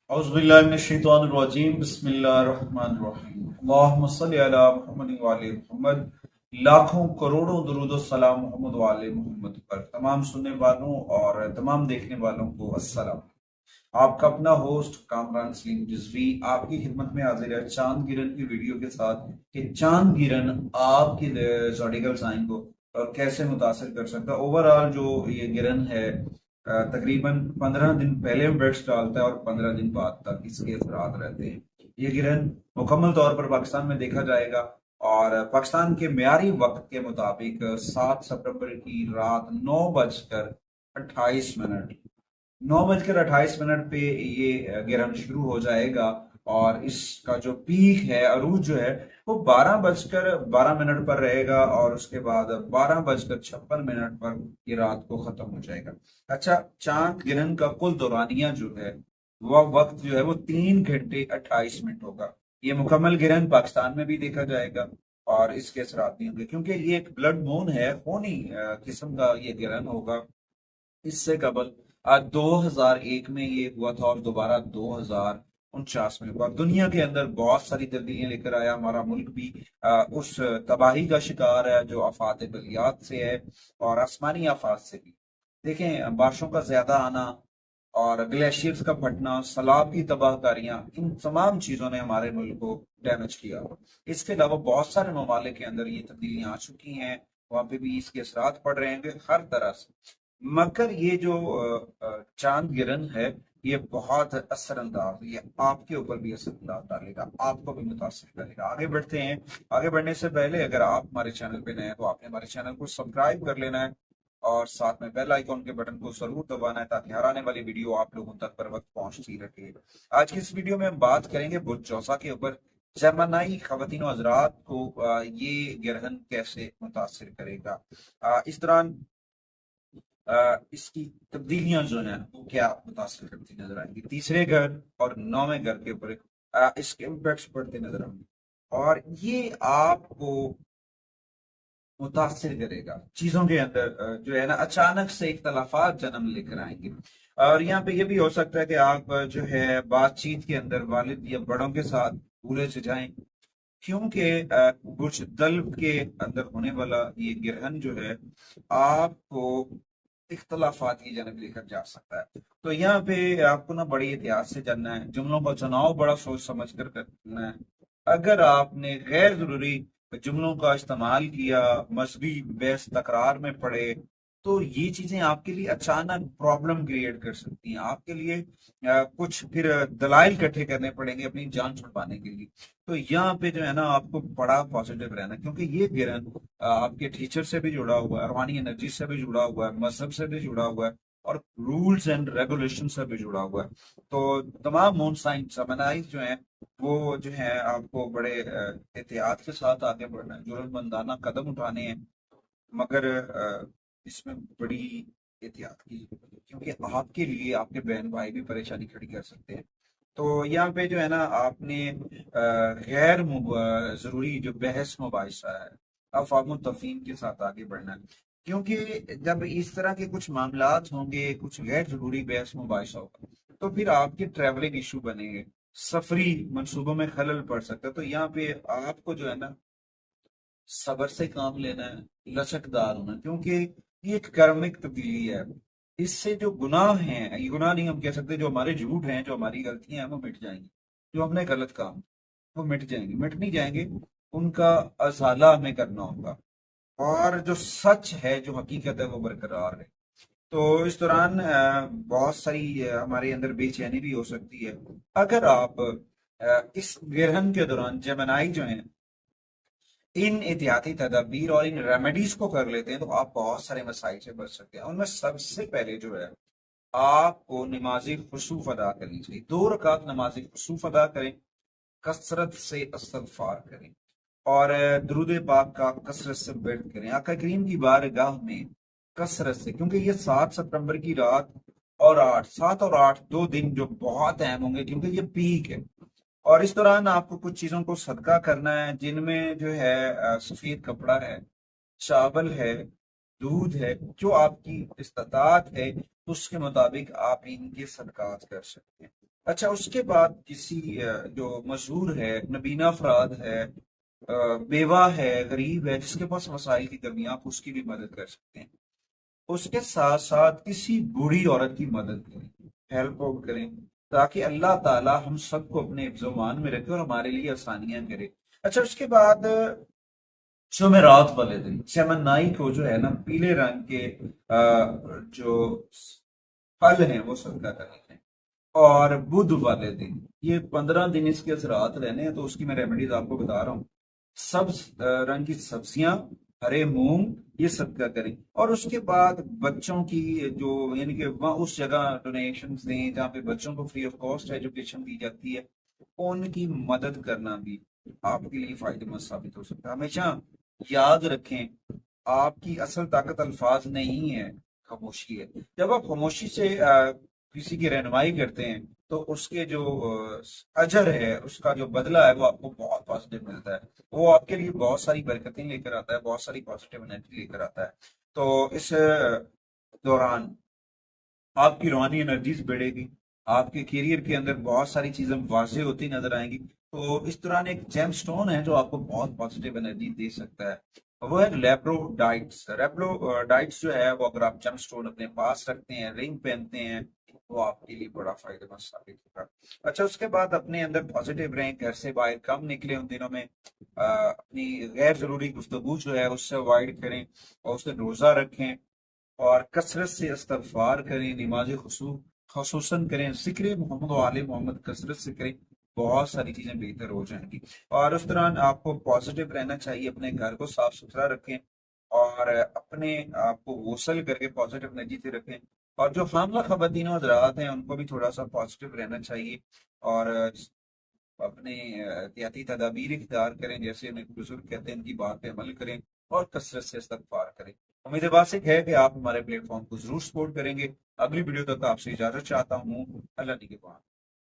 औज़ुबिल्लाहिमिनश्शैतानिर्रजीम बिस्मिल्लाहिर्रहमानिर्रहीम अल्लाहुम्मा सल्लि अला मुहम्मद व आले मुहम्मद। लाखों करोड़ों दुरूद और सलाम मोहम्मद व आले मोहम्मद पर। तमाम सुनने वालों और तमाम देखने वालों को अस्सलाम। आपका अपना होस्ट कामरान सलीम रिजवी आपकी खिदमत में हाजिर है चांद गिरन की वीडियो के साथ कि चांद गिरन आपकी ज़ोडिकल साइन को कैसे मुतासर कर सकता है। ओवरऑल जो ये गिरन है तकरीबन 15 दिन पहले ब्रेड्स डालता है और 15 दिन बाद तक इसके असरात रहते हैं। ये गिरन मुकम्मल तौर पर पाकिस्तान में देखा जाएगा और पाकिस्तान के म्यारी वक्त के मुताबिक 7 सितंबर की रात 9:28 9:28 पे ये गिरन शुरू हो जाएगा और इसका जो पीक है अरूज जो है वो 12:12 पर रहेगा और उसके बाद 12:56 पर ये रात को खत्म हो जाएगा। अच्छा, चांद गिरन का कुल दौरानिया जो है वह वक्त जो है वो 3 घंटे 28 मिनट होगा। ये मुकम्मल गिरन पाकिस्तान में भी देखा जाएगा और इसके असरात भी होंगे क्योंकि ये एक ब्लड मून है, खूनी किस्म का ये गिरन होगा। इससे कबल 2001 में ये हुआ था और दोबारा 2049 में हुआ। दुनिया के अंदर बहुत सारी तब्दीलियां लेकर आया। हमारा मुल्क भी उस तबाही का शिकार है जो आफात बलियात से है और आसमानी आफात से भी। देखें, बारिशों का ज्यादा आना और ग्लेशियर्स का फटना, सैलाब की तबाहकारियां, इन तमाम चीजों ने हमारे मुल्क को डैमेज किया। इसके अलावा बहुत सारे ममालिक के अंदर ये तब्दीलियां आ चुकी हैं, वहां पे भी इसके असरात पड़ रहे हैं हर तरह से। मगर ये जो चांद गिरन है ये बहुत असरअंदाज, ये आपके ऊपर भी असरअंदाज डालेगा, आपको भी मुतासर करेगा। आगे बढ़ते हैं। आगे बढ़ने से पहले अगर आप हमारे चैनल पे नए हैं तो आपने हमारे चैनल को सब्सक्राइब कर लेना है और साथ में बेल आइकॉन के बटन को जरूर दबाना है ताकि हर आने वाली वीडियो आप लोगों तक पर वक्त पहुंचती रहे। आज की इस वीडियो में हम बात करेंगे बुर्ज जौसा के ऊपर। जर्मनाई खवातीन हजरात को ये ग्रहण कैसे मुतासर करेगा। इस दौरान इसकी तब्दीलियां जो है वो क्या मुतासर करती नजर आएंगी। तीसरे घर और 9वें घर के ऊपर इसके इम्पैक्ट पड़ते नजर आएंगे और ये आपको मुतासर करेगा। चीजों के अंदर जो है ना अचानक से इख्तलाफात जन्म लेकर आएंगे और यहाँ पे ये भी हो सकता है कि आप जो है बातचीत के अंदर वालिद या बड़ों के साथ भूले से जाएं क्योंकि बुर्ज दल्ब के अंदर होने वाला ये गिरहन जो है आपको इख्तलाफात की जानब लेकर जा सकता है। तो यहाँ पे आपको ना बड़ी एहतियात से जानना है, जुमलों का चुनाव बड़ा सोच समझ कर करना है। अगर आपने गैर जरूरी जुमलों का इस्तेमाल किया, मजहबी बहस तकरार में पड़े, तो ये चीजें आपके लिए अचानक प्रॉब्लम क्रिएट कर सकती हैं। आपके लिए कुछ फिर दलाइल इकट्ठे करने पड़ेंगे अपनी जान छुड़वाने के लिए। तो यहाँ पे जो है ना आपको बड़ा पॉजिटिव रहना क्योंकि ये गिरन आपके टीचर से भी जुड़ा हुआ है, रूहानी एनर्जी से भी जुड़ा हुआ है, मजहब से भी जुड़ा हुआ है और रूल्स एंड रेगुलेशन से भी जुड़ा हुआ है। तो तमाम मून साइन समनाइज जो है वो जो है आपको बड़े एहतियात के साथ आगे बढ़ना है, जुर्मंदाना कदम उठाने हैं। मगर इसमें बड़ी एहतियात की जरूरत है क्योंकि आपके लिए आपके बहन भाई भी परेशानी खड़ी कर सकते हैं। तो यहाँ पे जो है ना आपने गैर जरूरी जो बहस मुबाहिसा है अफवाह तफहीम के साथ आगे बढ़ना है क्योंकि जब इस तरह के कुछ मामलात होंगे, कुछ गैर जरूरी बहस मुबाहिसा होगा तो फिर आपके ट्रैवलिंग इशू बनेंगे, सफरी मंसूबों में खलल पड़ सकता है। तो यहाँ पे आपको जो है ना सब्र से काम लेना है, लचकदार होना, क्योंकि ये एक कर्मिक तब्दीली है। इससे जो गुनाह हैं, ये गुनाह नहीं हम कह सकते, जो हमारे झूठ हैं, जो हमारी गलतियां हैं वो मिट जाएंगी। जो हमने गलत काम वो मिट जाएंगे, मिट नहीं जाएंगे, उनका अजाला हमें करना होगा और जो सच है, जो हकीकत है वो बरकरार है। तो इस दौरान बहुत सारी हमारे अंदर बेचैनी भी हो सकती है। अगर आप इस ग्रहण के दौरान जेमिनी जो है इन एहतियाती तदाबीर और इन रेमेडीज को कर लेते हैं तो आप बहुत सारे मसाइल से बच सकते हैं। उनमें सबसे पहले जो है आपको नमाज खुसूफ अदा करनी चाहिए। 2 रकात नमाज खुसूफ अदा करें, कसरत से इस्तगफार करें और दुरूद पाक का कसरत से वर्द करें आका करीम की बारगाह में कसरत से, क्योंकि ये 7 सितंबर की रात और 7 और 8 2 दिन जो बहुत अहम होंगे क्योंकि ये पीक है। और इस दौरान आपको कुछ चीजों को सदका करना है जिनमें जो है सफेद कपड़ा है, चावल है, दूध है, जो आपकी इस्तात है उसके मुताबिक आप इनके सदकात कर सकते हैं। اچھا اس کے بعد کسی جو مشہور ہے، نبینا افراد ہے، بیوہ ہے، غریب ہے، جس کے پاس وسائل کی کمی، آپ اس کی بھی مدد کر سکتے ہیں۔ اس کے ساتھ ساتھ کسی بوڑھی عورت کی مدد کریں، ہیلپ آؤٹ کریں، تاکہ اللہ تعالی ہم سب کو اپنے حفظ و امان میں رکھے اور ہمارے لیے آسانیاں کرے۔ اچھا اس کے بعد جمعرات والے دن سیمنائی کو جو ہے نا پیلے رنگ کے جو پھل ہیں وہ صدقہ کریں ہیں۔ اور بدھ والے دن، یہ 15 دن اس کے اثرات رہنے ہیں، تو اس کی میں ریمیڈیز آپ کو بتا رہا ہوں۔ سبز رنگ کی سبزیاں، ہرے مونگ، یہ صدقہ کریں۔ اور اس کے بعد بچوں کی جو یعنی کہ وہاں اس جگہ ڈونیشنز دیں جہاں پہ بچوں کو فری آف کاسٹ ایجوکیشن دی جاتی ہے، ان کی مدد کرنا بھی آپ کے لیے فائدہ مند ثابت ہو سکتا ہے۔ ہمیشہ یاد رکھیں، آپ کی اصل طاقت الفاظ نہیں ہے، خاموشی ہے۔ جب آپ خاموشی سے کسی کی رہنمائی کرتے ہیں تو اس کے جو اجر ہے، اس کا جو بدلہ ہے، وہ آپ کو بہت پازیٹیو ملتا ہے، وہ آپ کے لیے بہت ساری برکتیں لے کر آتا ہے، بہت ساری پازیٹیو انرجی لے کر آتا ہے۔ تو اس دوران آپ کی روحانی انرجیز بڑھے گی، آپ کے کیریئر کے اندر بہت ساری چیزیں واضح ہوتی نظر آئیں گی۔ تو اس دوران ایک جیم سٹون ہے جو آپ کو بہت پازیٹیو انرجی دے سکتا ہے، وہ ہے لیبرو ڈائٹس۔ ریبلو ڈائٹس جو ہے وہ اگر آپ جیم سٹون اپنے پاس رکھتے ہیں، رنگ پہنتے ہیں، وہ آپ کے لیے بڑا فائدہ مند ثابت ہوگا۔ اچھا اس کے بعد اپنے اندر پازیٹیو رہیں، گھر سے باہر کم نکلیں ان دنوں میں، اپنی غیر ضروری گفتگو جو ہے اس سے اوائڈ کریں، اور اس سے روزہ رکھیں، اور کثرت سے استغفار کریں، نماز خصوصاً کریں، ذکر محمد و آل محمد کثرت سے کریں، بہت ساری چیزیں بہتر ہو جائیں گی۔ اور اس دوران آپ کو پازیٹیو رہنا چاہیے، اپنے گھر کو صاف ستھرا رکھیں، اور اپنے آپ کو غسل کر کے پازیٹیو انرجی سے رکھیں۔ اور جو حاملہ خواتین و حضرات ہیں ان کو بھی تھوڑا سا پازیٹیو رہنا چاہیے، اور اپنے احتیاطی تدابیر اختیار کریں، جیسے انہیں بزرگ کہتے ہیں ان کی بات پہ عمل کریں، اور کثرت سے استغفار کریں۔ امید باسک ہے کہ آپ ہمارے پلیٹ فارم کو ضرور سپورٹ کریں گے۔ اگلی ویڈیو تک آپ سے اجازت چاہتا ہوں، اللہ نگہبان۔